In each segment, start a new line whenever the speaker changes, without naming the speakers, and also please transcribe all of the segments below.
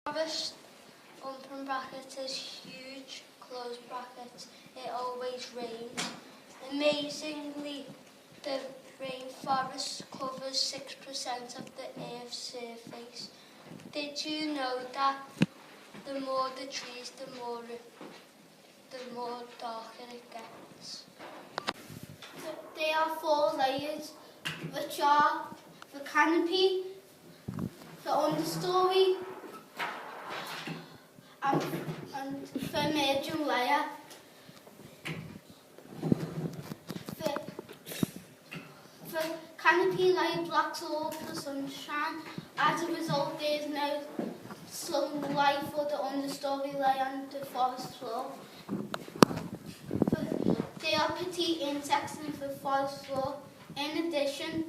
Rainforest, open brackets, is huge, close brackets, it always rains. Amazingly, the rainforest covers 6% of the Earth's surface. Did you know that the more the trees, the more darker it gets?
There are 4 layers, which are the canopy, the understory, and the emerging layer. The canopy layer blocks all the sunshine. As a result, there is no sunlight for the understory layer and the forest floor. There are petite insects in the forest floor. In addition,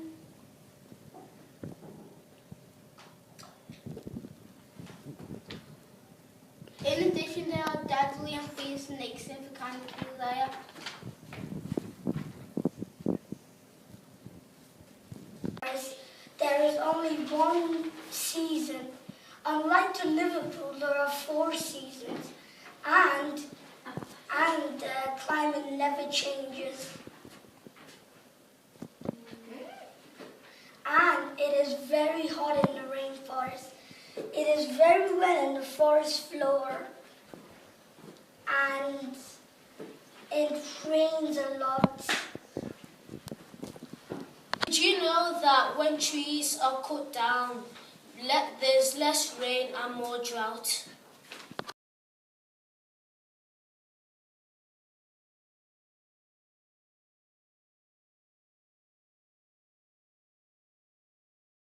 there are deadly and fierce snakes in the canopy layer.
There is only one season. Unlike in Liverpool, there are 4 seasons, and the climate never changes. And it is very hot in the rainforest. It is very wet in the forest floor, and it rains a lot.
Did you know that when trees are cut down, there's less rain and more drought?